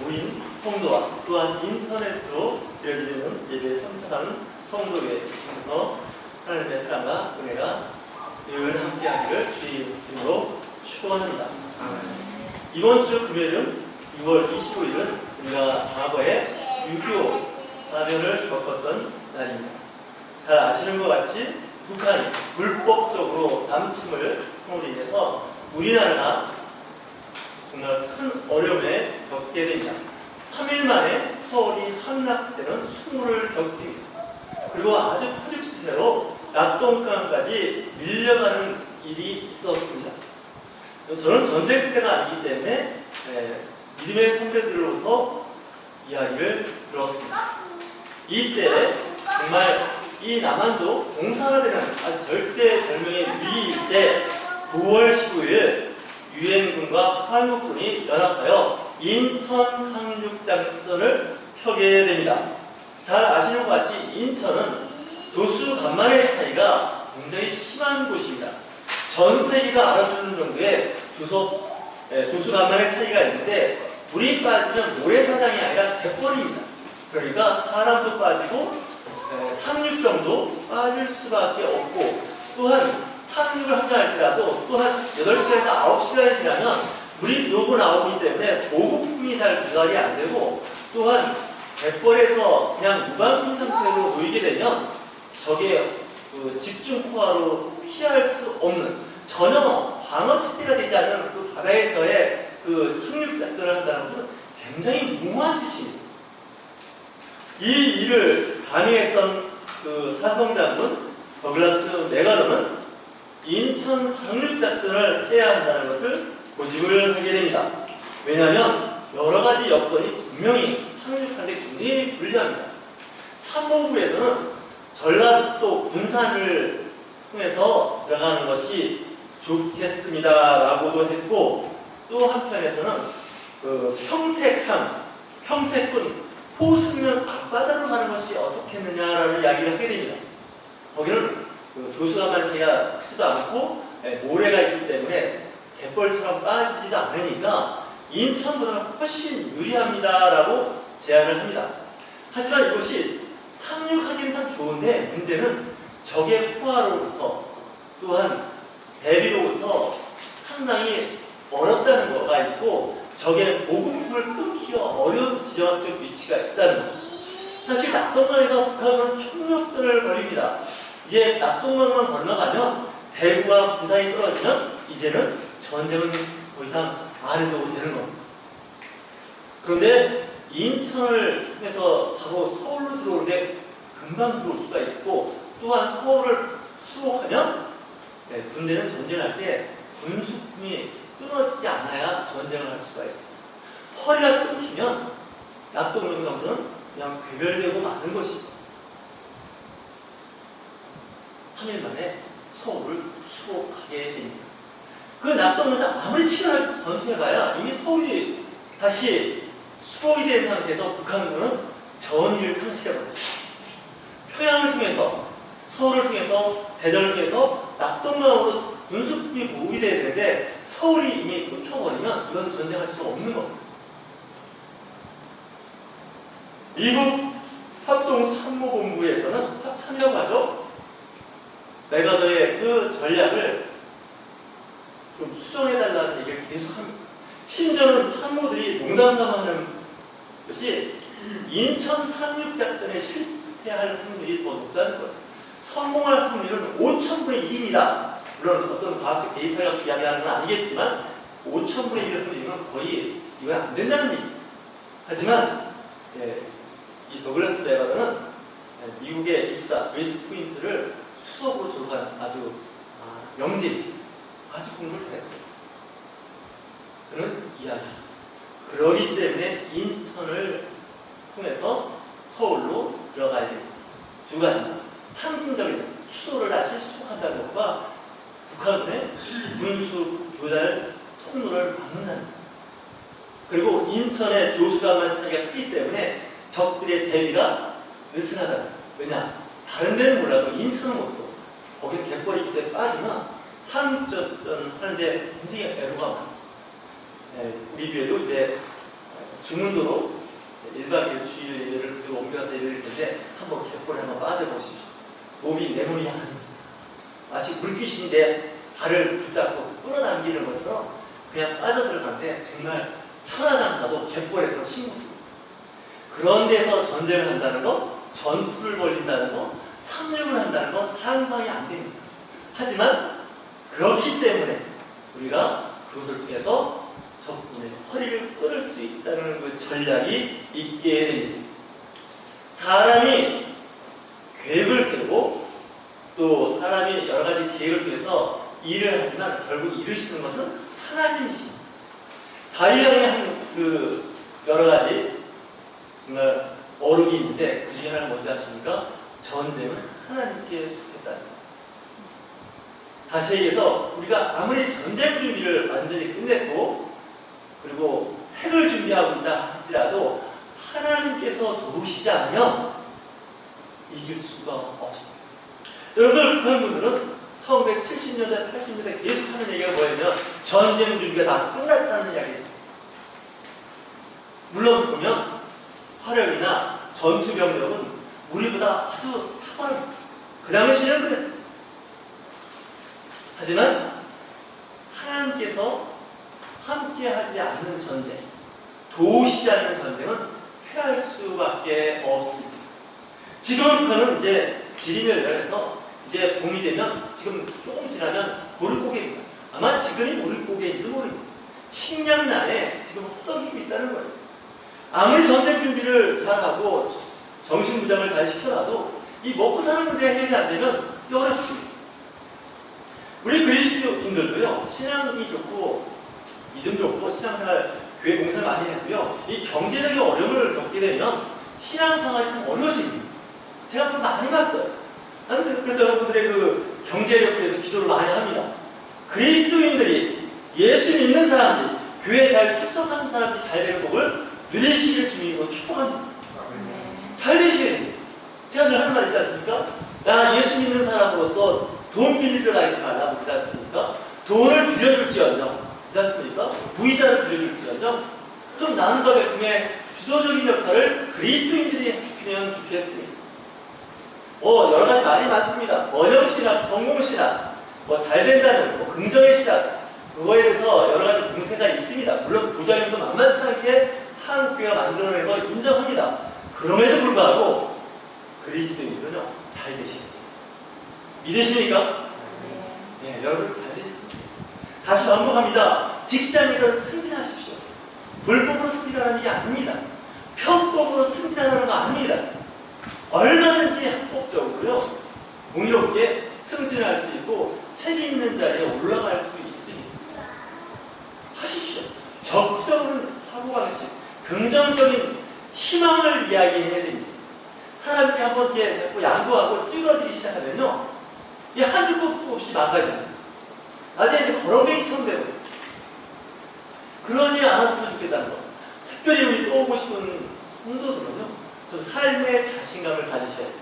모인 성도와 또한 인터넷으로 드려지는 예배에 참석하는 성도에 지금부터 하나님의 사랑과 은혜가 늘 함께하기를 주의 이름으로 축원합니다. 이번 주 금요일은 6월 25일은 우리가 과거에 6.25 사변을 겪었던 날입니다. 잘 아시는 것 같이 북한이 불법적으로 남침을 함으로 인해서 우리나라가 정말 큰 어려움에 겪게 됩니다. 3일 만에 서울이 함락되는 수모를 겪습니다. 그리고 아주 포죽시세로 낙동강까지 밀려가는 일이 있었습니다. 저는 전쟁 세대가 아니기 때문에 믿음의 선배들로부터 이야기를 들었습니다. 이때 정말 이 남한도 공사가 되는 아주 절대절명의 위기일 때 9월 15일 유엔군과 한국군이 연합하여 인천 상륙작전을 펴게 됩니다. 잘 아시는 것 같이 인천은 조수 간만의 차이가 굉장히 심한 곳입니다. 전 세계가 알아주는 정도의 조수 간만의 차이가 있는데 물이 빠지면 모래사장이 아니라 갯벌입니다. 그러니까 사람도 빠지고 상륙정도 빠질 수밖에 없고 또한 상륙을 한다 할지라도 또한 8시간에서 9시간이 지나면 물이 들어오고 나오기 때문에 보급품이 잘 조달이 안 되고 또한 갯벌에서 그냥 무방비 상태로 놓이게 되면 저게 집중포화로 피할 수 없는 전혀 방어 취지가 되지 않은 그 바다에서의 그 상륙작전을 한다는 것은 굉장히 무모한 짓입니다. 이 일을 감행했던 그 사성장군 더글라스 메가더는 인천 상륙작전을 해야 한다는 것을 고집을 하게 됩니다. 왜냐하면 여러 가지 여건이 분명히 상륙하는데 굉장히 불리합니다. 참모부에서는 전라도 군산을 통해서 들어가는 것이 좋겠습니다라고도 했고 또 한편에서는 평택군 포승면 앞바다로 가는 것이 어떻겠느냐라는 이야기를 하게 됩니다. 거기는 조수가만 차이가 크지도 않고 모래가 있기 때문에 갯벌처럼 빠지지도 않으니까 인천보다는 훨씬 유리합니다라고 제안을 합니다. 하지만 이것이 상륙하기는 참 좋은데 문제는 적의 포화로부터 또한 대비로부터 상당히 어렵다는 거가 있고 적의 보급품을 끊기가 어려운 지정학적 위치가 있다는 것. 사실 낙동강에서 북한은 총력전을 벌입니다. 이제 낙동강만 건너가면 대구와 부산이 떨어지면 이제는 전쟁은 더 이상 안 해도 되는 겁니다. 그런데 인천을 통해서 바로 서울로 들어오는데 금방 들어올 수가 있고 또한 서울을 수복하면 군대는 전쟁할 때 군수품이 끊어지지 않아야 전쟁을 할 수가 있습니다. 허리가 끊기면 낙동강에서는 그냥 괴멸되고 마는 것이죠. 3일 만에 서울을 수복하게 됩니다. 그 낙동강에서 아무리 치열하게 전투해봐야 이미 서울이 다시 수복이 된 상태에서 북한군은 전의를 상실해버립니다. 평양을 통해서 서울을 통해서 대전을 통해서 낙동강으로 군수품이 모으게 돼야 되는데 서울이 이미 끊겨버리면 이건 전쟁할 수가 없는 겁니다. 미국 합동참모본부에서는 합참이라고 하죠. 메가더의 그 전략을 좀 수정해달라는 얘기를 계속합니다. 심지어는 참모들이 농담삼아 하는 것이 인천 상륙작전에 실패할 확률이 더 높다는 거예요. 성공할 확률은 5,000분의 1입니다. 물론 어떤 과학적 데이터가 이야기하는 건 아니겠지만 5,000분의 1을 확률은 거의 이건 안 된다는 얘기입니다. 하지만 이 더글라스 메가더는 미국의 입사 웨스트 포인트를 수석으로 졸업한 아주 명진, 아주 공부를 잘했죠. 그런 이야기. 그러기 때문에 인천을 통해서 서울로 들어가야 됩니다. 두 가지입니다. 상징적인 수도를 다시 수복한다는 것과 북한의 군수 교달 통로를 막는다는 것. 그리고 인천의 조수간만 차이가 크기 때문에 적들의 대비가 느슨하다는 것. 왜냐? 다른 데는 몰라도 인천은 못하고 거기는 갯벌이기 때문에 빠지면 상륙전 하는데 굉장히 애로가 많습니다. 리뷰에도 이제 주문도로 1박 2일 주일 예배를 그쪽으로 옮겨서 예배를 드는데 한번 갯벌에 한번 빠져보십시오. 내 몸이 하나입니다. 마치 물귀신이 내 발을 붙잡고 끌어당기는 것처럼 그냥 빠져들어가는데 정말 천하장사도 갯벌에서 힘없습니다. 그런 데서 전쟁을 한다는 거, 전투를 벌린다는 거, 상륙을 한다는 거 상상이 안 됩니다. 하지만 그렇기 때문에 우리가 그것을 통해서 적군의 허리를 끊을 수 있다는 그 전략이 있게 됩니다. 사람이 계획을 세우고 또 사람이 여러 가지 계획을 통해서 일을 하지만 결국 이루시는 것은 하나님이십니다. 다윗왕이 한 그 여러 가지 정말 어록이 있는데 그 중에 하나는 뭔지 아십니까? 전쟁은 하나님께 속했다는 것. 다시 얘기해서 우리가 아무리 전쟁 준비를 완전히 끝냈고 그리고 핵을 준비하고 있다 할지라도 하나님께서 도우시지 않으면 이길 수가 없습니다. 여러분 그런 분들은 1970년대, 80년대 계속하는 얘기가 뭐냐면 전쟁 준비가 다 끝났다는 이야기였어요. 물론 보면 화력이나 전투 병력은 우리보다 아주 탁월합니다. 그 당시에는 그랬어요. 하지만 하나님께서 함께하지 않는 전쟁, 도우시지 않는 전쟁은 패할 수밖에 없습니다. 지금 북한은 이제 지리멸렬해서 이제 봄이 되면 지금 조금 지나면 보릿고개입니다. 아마 지금이 보릿고개인지도 모릅니다. 식량난에 지금 허덕이고 있다는 거예요. 아무리 전쟁 준비를 잘하고 정신무장을 잘 시켜놔도 이 먹고 사는 문제가 해결이 안 되면 어렵습니다. 우리 그리스도인들도요, 신앙이 좋고 믿음 좋고 신앙생활 교회 봉사를 많이 했고요, 이 경제적인 어려움을 겪게 되면 신앙생활이 참 어려워집니다. 제가 그걸 많이 봤어요. 그래서 여러분들의 그 경제력을 위해서 기도를 많이 합니다. 그리스도인들이, 예수 믿는 사람들이, 교회에 잘 출석하는 사람들이 잘 되는 법을 누리시길 주님으로 축복합니다. 잘 되시게 됩니다. 제가 늘 하는 말 있지 않습니까? 나 예수 믿는 사람으로서 돈 빌리러 다니지 말라고 그러지 않습니까? 돈을 빌려줄지언정, 그렇지 않습니까? 부의자를 빌려줄지언정, 좀 나눔과 배움의 주도적인 역할을 그리스도인들이 했으면 좋겠습니다. 여러 가지 말이 많습니다. 번영신학, 성공신학, 잘 된다는, 긍정의 신학, 그거에 대해서 여러 가지 공세가 있습니다. 물론 부자님도 만만치 않게 한국교회가 만들어낸 걸 인정합니다. 그럼에도 불구하고 그리스도인들은요, 잘 되십니다. 믿으십니까? 네, 여러분 잘 되셨으면 좋겠습니다. 다시 반복합니다. 직장에서 승진하십시오. 불법으로 승진하는 게 아닙니다. 편법으로 승진하는 거 아닙니다. 얼마든지 합법적으로요, 공의롭게 승진할 수 있고 책임 있는 자리에 올라갈 수 있습니다. 하십시오. 적극적으로 사고방식, 긍정적인 희망을 이야기해야 됩니다. 사람들이 한번 자꾸 양보하고 찌그러지기 시작하면요, 이 한두 끝도 없이 망가집니다. 나중에 이제 걸어뱅이처럼 되거든요. 그러지 않았으면 좋겠다는 겁니다. 특별히 우리 또 오고 싶은 성도들은요, 좀 삶의 자신감을 가지셔야 돼요.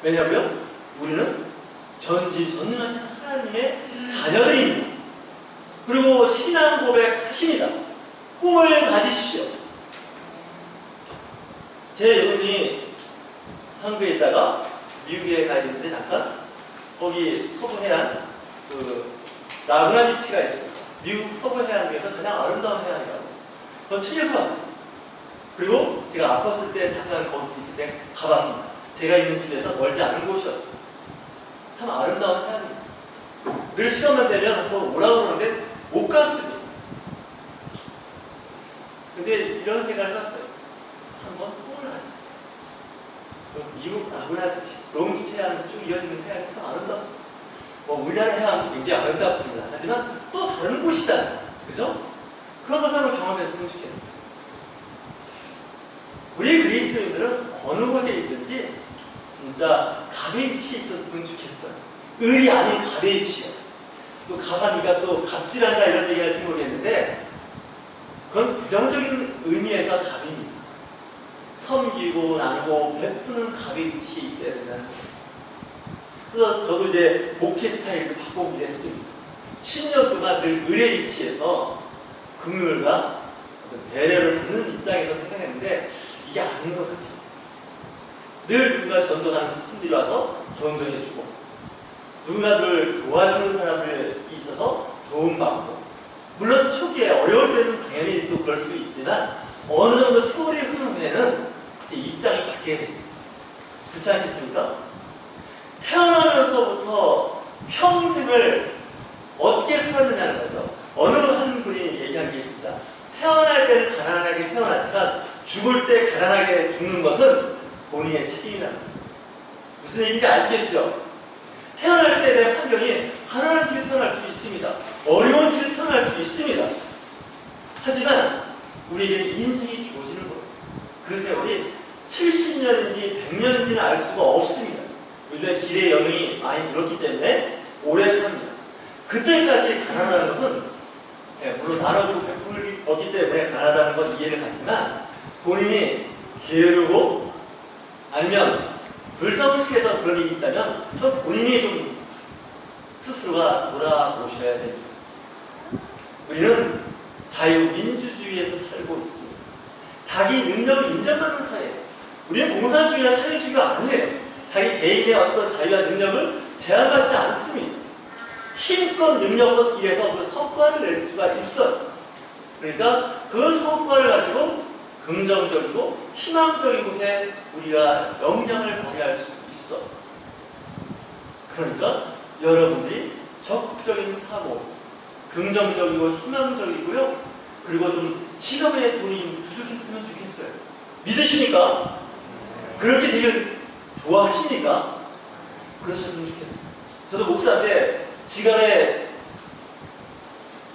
왜냐고요? 우리는 전지전능하신 하나님의 자녀들입니다. 그리고 신앙 고백하십니다. 꿈을 가지십시오. 제 여동생이 한국에 있다가 미국에 가 있는데 잠깐 거기 서부 해안 라구나 비치가 있어요. 미국 서부 해안에서 가장 아름다운 해안이라고. 전 책에서 왔습니다. 그리고 제가 아팠을 때 잠깐 거기서 있을 때 가봤습니다. 제가 있는 집에서 멀지 않은 곳이었어요. 참 아름다운 해안입니다. 늘 시간만 되면 한번 오라고 그러는데 못 갔습니다. 근데 이런 생각을 해봤어요. 한번 꿈을 가져보자. 미국 라구나 비치, 롱비치 해안에서 쭉 이어지는 해안이 참 아름답습니다. 우리나라 해안은 굉장히 아름답습니다. 하지만 또 다른 곳이잖아요. 그죠? 그런 것을 한번 경험했으면 좋겠어요. 우리 그리스도인들은 어느 곳에 있든지 진짜 갑의 위치에 있었으면 좋겠어요. 을이 아닌 갑의 위치요. 또 가만히가 또 갑질한다 이런 얘기 할지 모르겠는데 그건 부정적인 의미에서 갑입니다. 섬기고 나누고 베푸는 갑의 위치에 있어야 된다는 거예요. 그래서 저도 이제 목회 스타일을 바꿔보기로 했습니다. 10년 동안 늘 을의 위치에서 금요일과 배려를 받는 입장에서 생각했는데 이게 아닌 것 같아요. 늘 누군가 전도하는 팀들이 와서 전도해주고 누군가를 도와주는 사람들이 있어서 도움받고 물론 초기에 어려울 때는 당연히 또 그럴 수 있지만 어느 정도 세월이 흐른 후에는 이제 입장이 바뀌게 됩니다. 그렇지 않겠습니까? 태어나면서부터 평생을 어떻게 살았느냐는 거죠. 어느 한 분이 얘기한 게 있습니다. 태어날 때는 가난하게 태어났지만 죽을 때 가난하게 죽는 것은 본인의 책임이라는 거예요. 무슨 얘기인지 아시겠죠? 태어날 때 내 환경이 가난한 집에 태어날 수 있습니다. 어려운 집에 태어날 수 있습니다. 하지만 우리에게 인생이 주어지는 거예요. 그 세월이 70년인지 100년인지는 알 수가 없습니다. 요즘에 길의 연령이 많이 늘었기 때문에 오래 삽니다. 그때까지 가난하다는 것은 물론 나눠주고 베풀기 없기 때문에 가난하다는 건 이해를 하지만 본인이 게으르고 아니면 불성실해서 그런 일이 있다면 그건 본인이 좀 스스로가 돌아보셔야 됩니다. 우리는 자유민주주의에서 살고 있습니다. 자기 능력을 인정하는 사회예요. 우리는 공산주의나 사회주의가 아니에요. 자기 개인의 어떤 자유와 능력을 제한받지 않습니다. 힘껏 능력껏 일해서 그 성과를 낼 수가 있어요. 그러니까 그 성과를 가지고 긍정적이고 희망적인 곳에 우리가 역량을 발휘할 수 있어. 그러니까 여러분들이 적극적인 사고, 긍정적이고 희망적이고요. 그리고 좀 직업에 돈이 좀 부족했으면 좋겠어요. 믿으시니까? 그렇게 되길 좋아하시니까? 그러셨으면 좋겠어요. 저도 목사인데 지갑에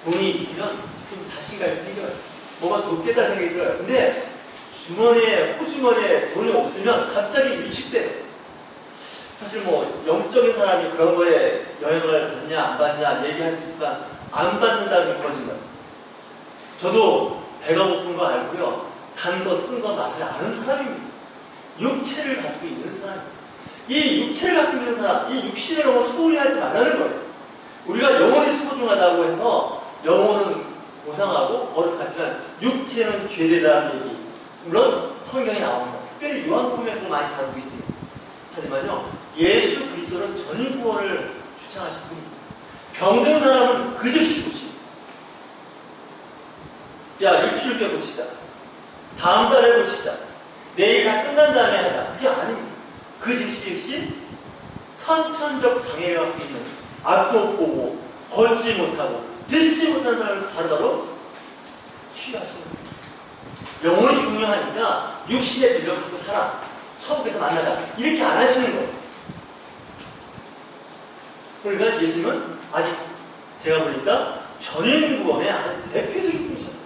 돈이 있으면 좀 자신감이 생겨요. 뭐가 돋겠다는 생각이 들어요. 근데 주머니에, 호주머니에 돈이 없으면 갑자기 위축돼요. 사실 뭐 영적인 사람이 그런 거에 영향을 받냐 안 받냐 얘기할 수 있지만 안 받는다는 거짓말. 저도 배가 고픈 거 알고요. 단 거, 쓴 거 맛을 아는 사람입니다. 육체를 가지고 있는 사람입니다. 이 육체를 갖고 있는 사람, 이 육신을 너무 소홀히 하지 말라는 거예요. 우리가 영혼이 소중하다고 해서 영혼은 고상하고 거룩하지만 육체는 죄되다는 얘기. 물론 성경에 나옵니다. 특별히 요한복음에도 많이 다루고 있습니다. 하지만요, 예수 그리스도는 전구원을 주창하신 분입니다. 병든 사람은 그 즉시 고칩니다. 야, 일주일 뒤에 고치자. 다음 달에 고치자. 내일 다 끝난 다음에 하자. 그게 아닙니다. 그 즉시 선천적 장애를 갖고 있는 앞도 못 보고 걷지 못하고 듣지 못하는 사람을 바로바로 치유하시는 거예요. 영혼이 중요하니까 육신의 질병 갖고 살아. 천국에서 만나자. 이렇게 안 하시는 거예요. 그러니까 예수님은 아직 제가 보니까 전인구원의 아주 대표적인 분이셨어요.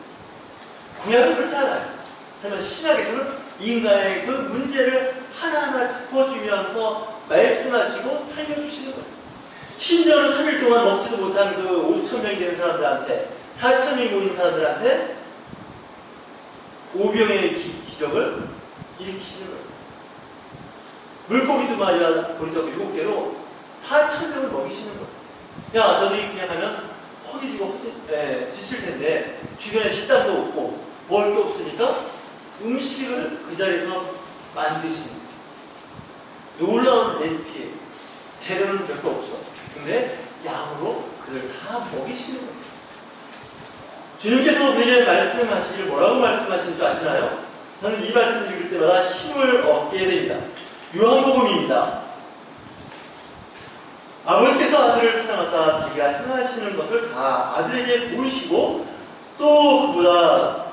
구약은 그렇지 않아요. 하지만 신약에서는 인간의 그 문제를 하나하나 짚어주면서 말씀하시고 살려주시는 거예요. 심지어는 3일 동안 먹지도 못한 그 5,000명이 된 사람들한테 4,000명이 모인 사람들한테 오병의 기적을 일으키시는 거예요. 물고기 2마리와 보리떡 7개로 4,000명을 먹이시는 거예요. 야, 저들이 그냥 하면 허기지고 지칠 텐데 주변에 식당도 없고 먹을 게 없으니까 음식을 그 자리에서 만드시는 거예요. 놀라운 레시피예요. 재료는 별거 없어. 근데 양으로 그들 다 먹이시는 거예요. 주님께서 우리에게 말씀하시길 뭐라고 말씀하시는 줄 아시나요? 저는 이 말씀을 읽을 때마다 힘을 얻게 됩니다. 요한복음입니다. 아버지께서 아들을 사랑하사 자기가 행하시는 것을 다 아들에게 보이시고 또 그보다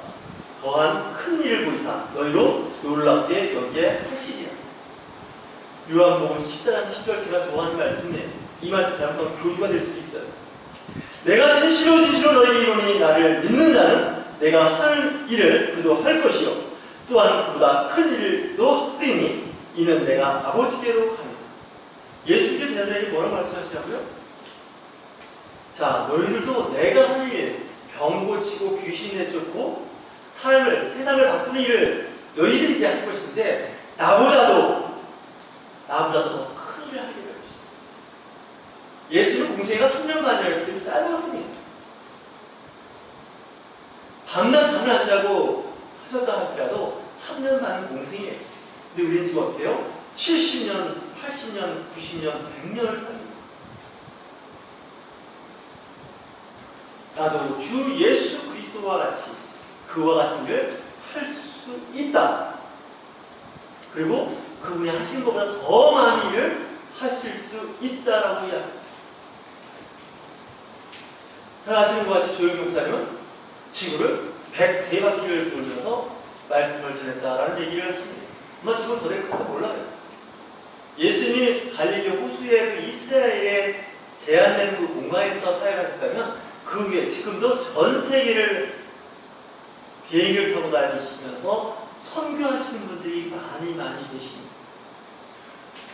더한 큰 일을 보이사 너희로 놀랍게 여기게 하시리라. 요한복음 14장 10절 제가 좋아하는 말씀이에요. 이 말씀 잘못하면 교주가 될 수도 있어요. 내가 진실로 너희에게 이르노니 나를 믿는 자는 내가 하는 일을 그도 할 것이요 또한 그보다 큰 일도 하리니 이는 내가 아버지께로 가리라. 예수님께서 제자들에게 뭐라고 말씀하시냐고요? 자, 너희들도 내가 하는 일, 병 고치고 귀신 내쫓고 세상을 바꾸는 일을 너희들이 이제 할 것인데 나보다도 더 큰 일을 하게 될 것입니다. 예수는 공생애가 3년 반이었기 때문에 짧았습니다. 밤낮 잠을 안 자고 하셨다 할지라도 3년 만은 공생이에요. 근데 우리는 지금 어떻게 해요? 70년, 80년, 90년, 100년을 삽니다. 나도 주 예수 그리스도와 같이 그와 같은 일을 할 수 있다. 그리고 그분이 하시는 것보다 더 많은 일을 하실 수 있다라고 이야기합니다. 잘 아시는 것 같이 조영기 목사님은 지구를 103바퀴를 돌면서 말씀을 전했다라는 얘기를 하십니다. 아마 지금 더 될 것도 몰라요. 예수님이 갈릴리 호수의 그 이스라엘에 제한된 그 공간에서 사역하셨다면 그 위에 지금도 전 세계를 비행기를 타고 다니시면서 선교하시는 분들이 많이 계십니다.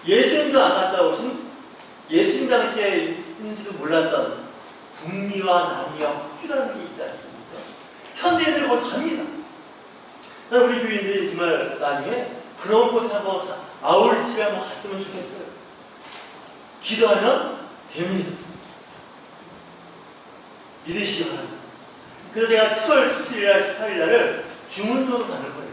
예수님도 안 갔다 오신 예수님 당시에 있는지도 몰랐던 북미와 남미와 호주라는 게 있지 않습니까? 현대인들이 거기 갑니다. 우리 교인들이 정말 나중에 그런 곳에 한번 아울리치를 한번 갔으면 좋겠어요. 기도하면 됩니다. 믿으시기 바랍니다. 그래서 제가 7월 17일날 18일날을 중문도로 가는 거예요.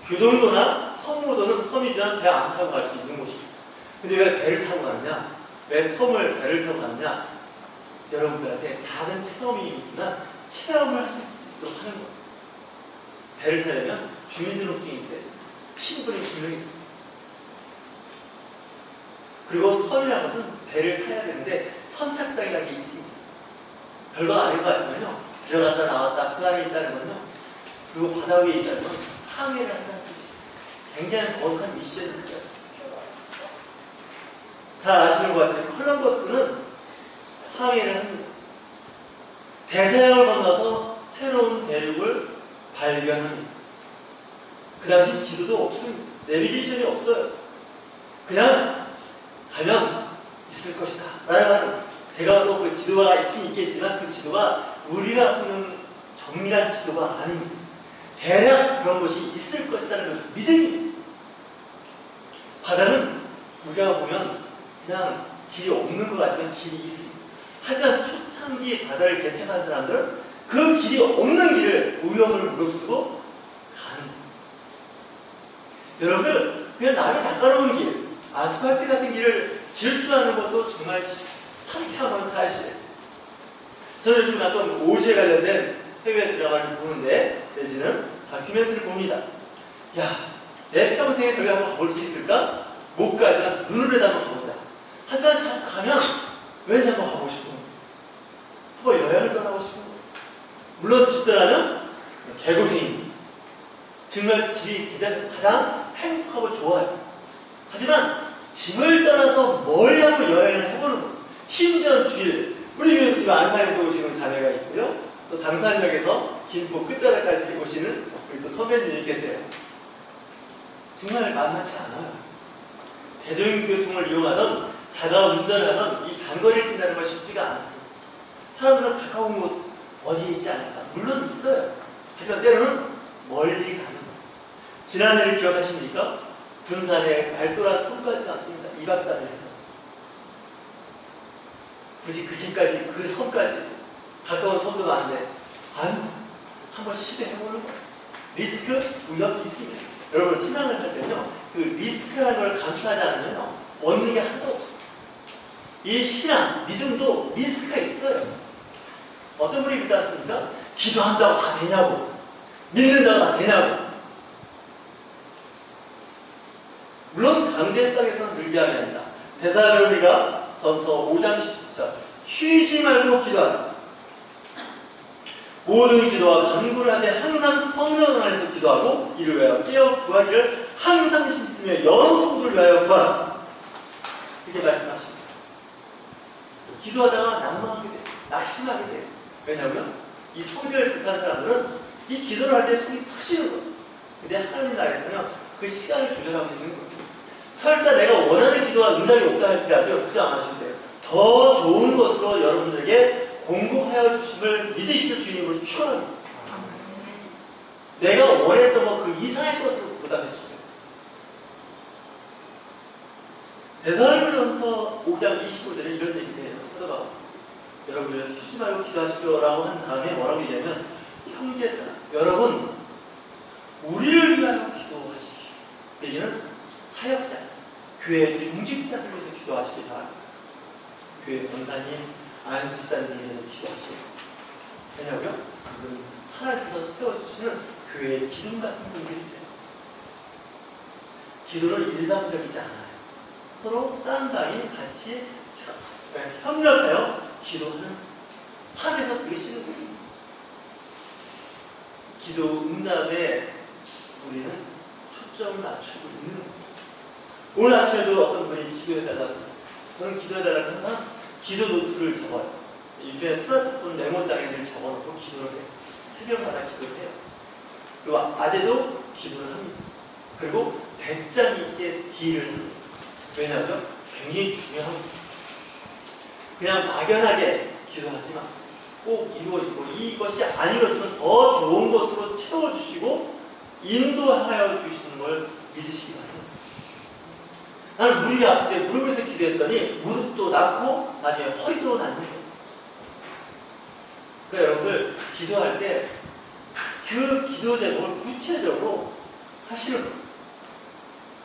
교동도나 성모도는 섬이지만 배 안 타고 갈 수 있는 곳이에요. 근데 왜 배를 타고 가느냐? 왜 섬을 배를 타고 가느냐? 여러분들한테 작은 체험이 있지만 체험을 하실 수 있도록 하는 거예요. 배를 타려면 주민등록증이 있어야 돼요. 신분이 증명이. 그리고 섬이라는 것은 배를 타야 되는데 선착장이라는 게 있습니다. 별거 아닌 것 같으면요, 들어갔다 나왔다 그 안에 있다는 건요, 그리고 바다 위에 있다는 건 항해를 한다는 뜻이에요. 굉장히 거룩한 미션이 있어요. 다 아시는 것 같아요. 콜럼버스는 항해를 합니다. 대서양을 건너서 새로운 대륙을 발견합니다. 그 당시 지도도 없습니다. 내비게이션이 없어요. 그냥 가면 있을 것이다 라는, 제가 또 그 지도가 있긴 있겠지만 그 지도가 우리가 갖고 있는 정밀한 지도가 아닙니다. 대략 그런 것이 있을 것이라는 믿음입니다. 바다는 우리가 보면 그냥 길이 없는 것 같지만 길이 있습니다. 하지만 초창기 바다를 개척한 사람들은 그 길이 없는 길을 위험을 무릅쓰고 가는 거예요. 여러분들, 그냥 남이 닦아놓은 길, 아스팔트 같은 길을 질주하는 것도 정말 상쾌한 사실이에요. 저는 요즘 가끔 오즈에 관련된 해외 드라마를 보는데, 내지는 다큐멘터리를 봅니다. 야, 내 평생에 저기 한번 가볼 수 있을까? 못 가지만 눈으로 한번 가보자. 하지만 참 가면 왠지 한번 가고 싶은 거예요. 한번 여행을 떠나고 싶은 거예요. 물론 집들하면 개고생입니다. 정말 집이 가장 행복하고 좋아요. 하지만 집을 떠나서 멀리 한번 여행을 해보는 거예요. 심지어 주일, 우리 교회 지금 안산에서 오시는 자매가 있고요. 또 당산역에서 김포 끝자락까지 오시는 우리 또 선배님이 계세요. 정말 만만치 않아요. 대중교통을 이용하던 자가 운전을 하던 이 장거리를 뛴다는 건 쉽지가 않습니다. 사람들은 가까운 곳 어디에 있지 않을까? 물론 있어요. 하지만 때로는 멀리 가는 거예요. 지난해를 기억하십니까? 군산에 발도라 섬까지 갔습니다. 2박 4일 해서. 굳이 그 길까지, 그 섬까지, 가까운 섬도 많은데, 아유, 한번 시도해보는 거예요. 리스크, 위험 있습니다. 여러분, 생각을 할 때는요, 그 리스크라는 걸 감수하지 않으면 얻는 게 하나도 없어요. 이 신앙, 믿음도 리스크가 있어요. 어떤 분이 그러지 않습니까? 기도한다고 다 되냐고, 믿는다고 다 되냐고. 물론 강대성에서는 늘 이야기합니다. 데살로니가 전서 5장 17절, 쉬지 말고 기도하라. 모든 기도와 간구를 하되 항상 성령 안에서 기도하고 이를 위하여 깨어 구하기를 항상 힘쓰며 여러 성도를 위하여 구하라. 이렇게 말씀하십니다. 기도하다가 난망하게 돼요. 낙심하게 돼요. 왜냐하면 이 성질을 접한 사람들은 이 기도를 할 때 속이 터지는 거예요. 근데 하나님 나라에서는 그 시간을 조절하고 있는 거예요. 설사 내가 원하는 기도가 응답이 없다 할지라도 걱정 안 하셔도 돼요. 더 좋은 것으로 여러분들에게 공급하여 주심을 믿으시는 주님으로 축원합니다. 내가 원했던 것 그 이상의 것으로 보답해 주세요. 데살로니가전서 5장 25절에 이런 얘기를 해요. 사도 바울. 여러분들 쉬지 말고 기도하십시오라고 한 다음에 뭐라고 얘기하면 형제들아 여러분 우리를 위하여 기도하십시오. 여기는 사역자, 교회 중직자를 위해서 기도하시기 바랍니다. 교회 권사님, 안수사님을 위해서 기도하시오. 왜냐고요? 그분 하나님께서 세워주시는 교회의 기둥 같은 분들이세요. 기도는 일방적이지 않아요. 서로 쌍방이 같이 협력하여 기도하는 하나님께서 들으시는 거예요. 기도 응답에 우리는 초점을 맞추고 있는 겁니다. 오늘 아침에도 어떤 분이 기도해달라고 했어요. 저는 기도해달라고 항상 기도 노트를 적어요. 요즘에 스마트폰 메모장에 늘 적어놓고 기도를 해요. 새벽마다 기도를 해요. 그리고 아재도 기도를 합니다. 그리고 배짱 있게 딜을 합니다. 왜냐하면 굉장히 중요합니다. 그냥 막연하게 기도하지 마세요. 꼭 이루어지고 이것이 안 이루어지면 더 좋은 것으로 채워주시고 인도하여 주시는 걸 믿으시기 바랍니다. 나는 무릎이 아픈데 무릎에서 기도했더니 무릎도 낫고 나중에 허리도 낫는 거예요. 그러니까 여러분들 기도할 때 그 기도 제목을 구체적으로 하시는 거예요.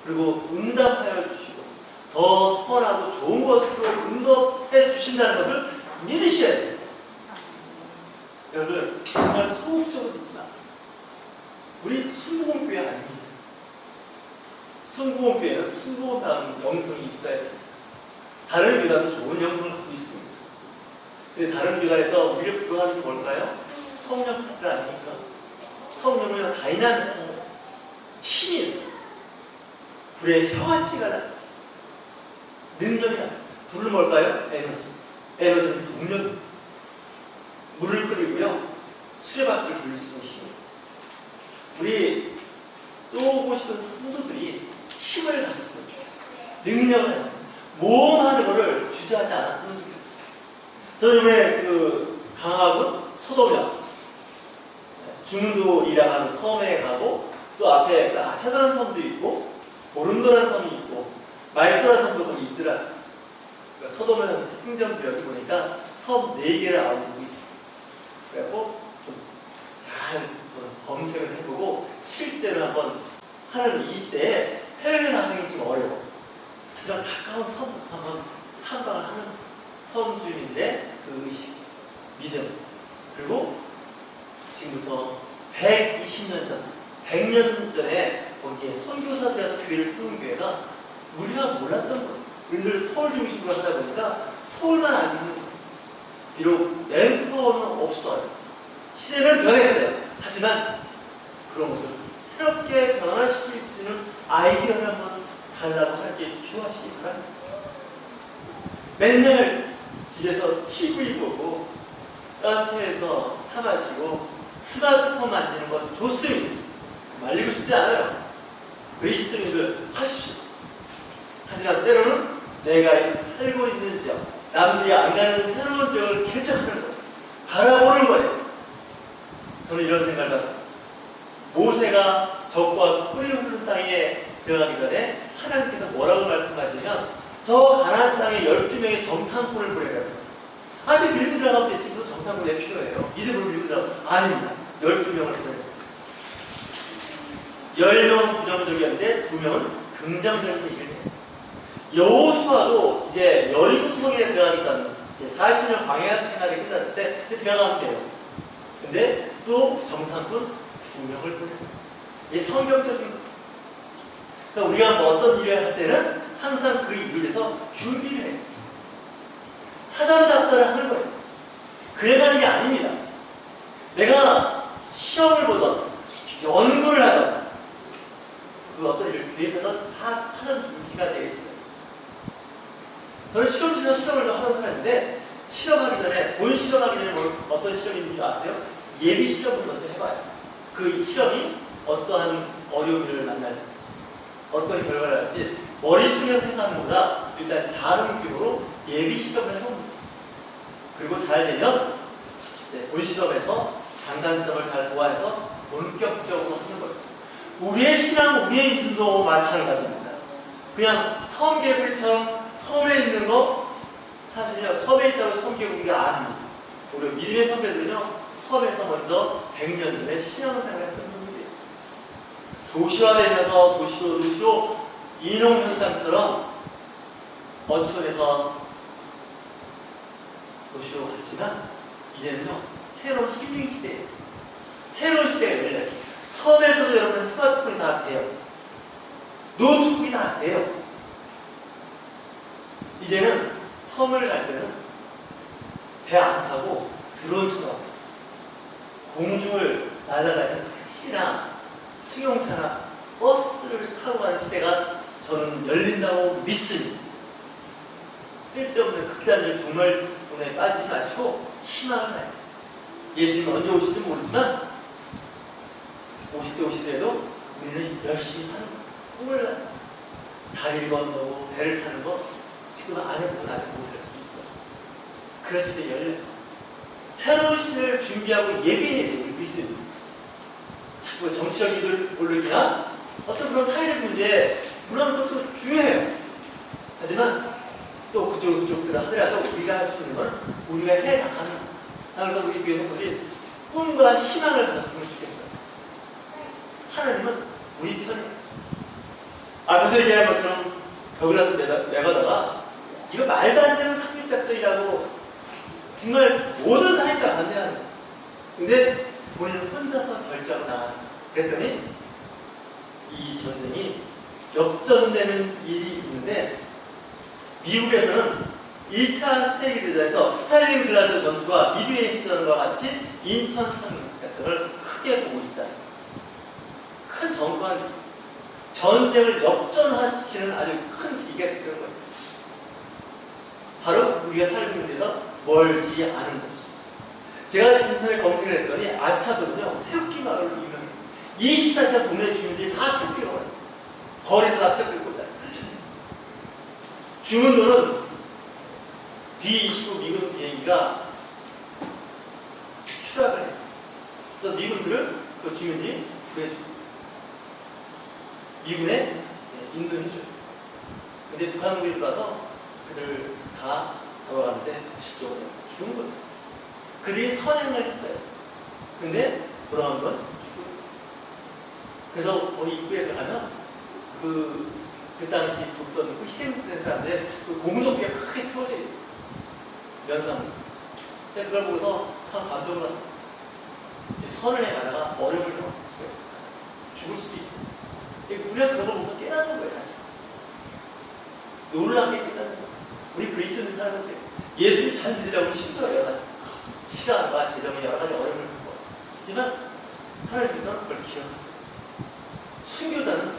그리고 응답하여 주시고 더 선하고 좋은 것으로 응답해 주신다는 것을 믿으셔야 돼요. 여러분 정말 소극적으로 믿지 마세요. 우리 순복음교회 아닙니다. 순복음교회는 순복음다운 영성이 있어야 됩니다. 다른 교단도 좋은 영성을 갖고 있습니다. 근데 다른 교단에서 우리를 부러워하는 게 뭘까요? 성령 파트가 아닙니까? 성령은 다이나믹한 힘이 있어요. 불의 혀같이가 나죠. 능력이 나죠. 불은 뭘까요? 에너지. 에너지는 동력입니다. 물을 끓이고요. 수레바퀴를 돌릴 수 있는 힘이에요. 우리 또 오고 싶은 성도들이 힘을 가졌으면 좋겠어요. 능력을 가졌으면. 모험하는 거를 주저하지 않았으면 좋겠어요. 저는 이번에 강화군 소돔이라 중도이라는 섬에 가고 또 앞에 아차도라는 섬도 있고 보름도라는 섬이 있고 말도라는 섬도 거기 있더라고요. 그러니까 소돔은 행정구역이 보니까 섬 4개를 아우고 있어요. 그래갖고 좀 잘 검색을 해보고 실제로 한번 하는 이 시대에 해외 나가기 좀 어려워. 하지만 가까운 섬 한번 탐방을 하는 섬 주민들의 그 의식, 믿음, 그리고 지금부터 120년 전, 100년 전에 거기에 선교사들에서 교회를 세운 교회가 우리가 몰랐던 거예요. 우리들 서울 중심으로 하다 보니까 서울만 안 믿는 거예요. 비록 맨파워는 없어요. 시대는 변했어요. 하지만 그런 것을 새롭게 변화시킬 수 있는 아이디어를 한번 달라고 할게 기도하시기 바랍니다. 맨날 집에서 TV 보고 카페에서 차 마시고 스마트폰 만지는 건 좋습니다. 말리고 싶지 않아요. 그리스도인들 하십시오. 하지만 때로는 내가 살고 있는 지역, 남들이 안 가는 새로운 지역을 개척하는 거예요. 바라보는 거예요. 저는 이런 생각을 했습니다. 모세가 적과 꿀이 흐르는 땅에 들어가기 전에 하나님께서 뭐라고 말씀하시냐면 저 가나안 땅에 12명의 정탐꾼을 보내라고. 아직 밀고 들어가면 되지 무슨 정탐꾼이 왜 필요해요? 믿음으로 밀고 들어가면 아닙니다. 12명을 보내요. 10명은 부정적이었는데 2명은 긍정적인 얘기를 해요. 여호수아도 이제 여리고 성에 들어가기 전 40년 광야 생활이 끝났을 때 들어가면 돼요. 근데 또 정탐꾼 2명을 보내요. 이게 성경적인 거예요. 그러니까 우리가 뭐 어떤 일을 할 때는 항상 그 일을 위해서 준비를 해요. 사전답사를 하는 거예요. 그냥 하는 게 아닙니다. 내가 시험을 보던 연구를 하던 그 어떤 일을 계획하던 다 사전 준비가 되어 있어요. 저는 실험실에서 실험을 하는 사람인데 실험하기 전에 본 실험하기 전에 어떤 실험인지 아세요? 예비 실험을 먼저 해봐요. 그 실험이 어떠한 어려움을 만날 수 있지, 어떤 결과를 할지 머릿속에서 생각하는 것보다 일단 작은 규모로 예비 실험을 해봅니다. 그리고 잘 되면 본 실험에서 장단점을 잘 보완해서 본격적으로 하는 거죠. 우리의 신앙, 우리의 믿음도 마찬가지입니다. 그냥 섬 개구리처럼 섬에 있는 거 사실요, 섬에 있다고 섬기고 우리가 아닙니다. 우리 믿음의 선배들은요, 섬에서 먼저 100년 전에 신앙생활을 했던 분들이에요. 도시화되면서 도시로 인홍현상처럼 어촌에서 도시로 갔지만 이제는요, 새로운 힐링 시대예요. 새로운 시대가 열려요. 섬에서도 여러분 스마트폰이 다 돼요. 노트북이 다 돼요. 이제는 섬을 갈 때는 배 안 타고 드론처럼 공중을 날아다니는 택시나 승용차나 버스를 타고 가는 시대가 저는 열린다고 믿습니다. 쓸데없는 극단적 정말 돈에 빠지지 마시고 희망을 가지세요. 예수님 언제 오실지 모르지만 50대 50대에도 우리는 열심히 사는 거예요. 꿈을 가요. 다리를 건너고 배를 타는 거 지금 안 해보면 아직 못할 수 있어요. 그런 시대에 열려요. 새로운 시대를 준비하고 예비해야 돼요. 우리 그리스도인들. 자꾸 정치적 이득을 올리기나 어떤 그런 사회적 문제에 물론 그것도 중요해요. 하지만 또 그쪽으로 하더라도 우리가 할 수 있는 건 우리가 해 나가는 거예요. 그래서 우리 교회 성도들이 꿈과 희망을 가졌으면 좋겠어요. 하나님은 우리 편이에요. 앞에서 얘기한 것처럼 벽을라서 매거다가 이거 말도 안 되는 상륙작전이라고 정말 모든 사람이 다 반대하는 거예요. 근데 본인은 혼자서 결정하고 나가는 거예요. 그랬더니 이 전쟁이 역전되는 일이 있는데 미국에서는 2차 세계대전에서 스탈린그라드 전투와 미드웨이 전과 같이 인천 상륙작전을 크게 보고 있다. 큰 전과를 전쟁을 역전시키는 아주 큰 기회가 되는 거예요. 바로 우리가 살고 있는 데서 멀지 않은 곳이. 제가 인터넷 검색을 했더니 아차도는요, 태극기 마을로 유명해요. 24시간 동네 주민들이 다 태극기로 가요. 거리도 다 태극기로 가요. 주문도는 B-29 미군 비행기가 추락을 해요. 그래서 미군들을 그 주민들이 구해줘요. 미군에 인도해줘요. 근데 북한군이 들어와서 그들을 다 잡아가는데 실적으로 죽은 거죠. 그들이 선행을 했어요. 근데 돌아온 건 죽어요. 그래서 거기 입구에 들어가면 그 당시 돕던 그 희생된 사람들 그 공동비가 크게 세워져 있어요. 면상으로. 그래서 그걸 보고서 참 감동을 받았어요. 선을 해가다가 어려움을 겪을 수가 있어요. 죽을 수도 있어요. 우리가 그런 걸 보고서 깨닫는 거예요, 사실. 놀랍게 깨닫는 거예요. 우리 그리스도인 사람들 예수를 잘 믿으려고 힘들어요, 여러 가지. 시간과 재정의 여러 가지 어려움을 겪고 있지만 하나님께서는 그걸 기억하세요. 순교자는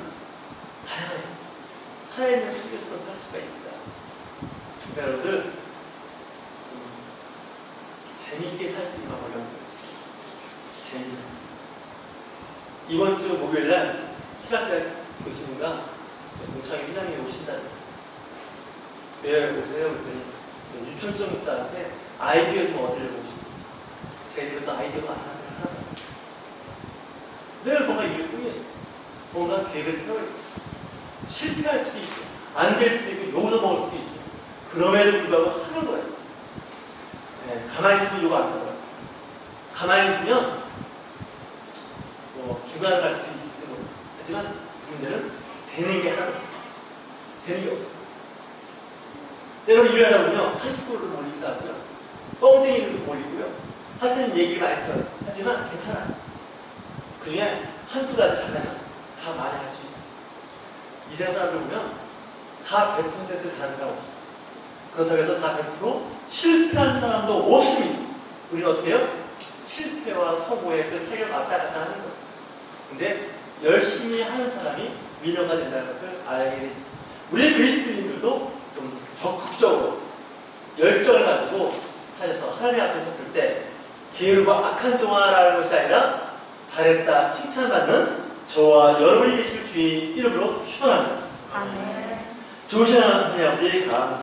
다양해요. 살아있는 순교자로 살 수가 있지 않습니다. 여러분들 재미있게 살 수 있는 방법을 배워요. 재미있게. 이번 주 목요일날 신학대 교수님과 동창회 회장님이 오신다는 거예요. 왜 오세요? 그랬더니 유천점 목사한테 아이디어 좀 얻으려고 오십니다. 저희들도 아이디어가 안 나서 하나도 늘 뭔가 일을 꾸며요. 뭔가 계획을 세워요. 실패할 수도 있어요. 안 될 수도 있고 욕도 먹을 수도 있어요. 그럼에도 불구하고 하는 거예요. 네, 가만히 있으면 욕 안 하고요. 가만히 있으면 중간에 갈 수도 있을지 모르겠어요. 하지만 문제는 되는 게 하나도 없어요. 되는 게 없어요. 여러분 일을 하다 보면 사기꾼으로 몰리기도 하고요. 뻥쟁이로 몰리고요. 하여튼 얘기를 많이 들어요. 하지만 괜찮아요. 그 중에 한두 가지 잘하면 다 많이 할 수 있어요. 이 세상 사람들 보면 다 100% 잘하는 사람 없어요. 그렇다고 해서 다 100% 실패한 사람도 없습니다. 우리는 어떻게 해요? 실패와 성공의 그 사이를 왔다 갔다 하는 거예요. 근데 열심히 하는 사람이 위너가 된다는 것을 알게 됩니다. 우리 그리스도인들도 좀 적극적으로 열정을 가지고 살아서 하나님 앞에 섰을 때 게으르고 악한 종아라는 것이 아니라 잘했다 칭찬받는 저와 여러분이 계실 주의 이름으로 축원합니다. 아멘. 좋으신 하나님 아버지 감사합니다.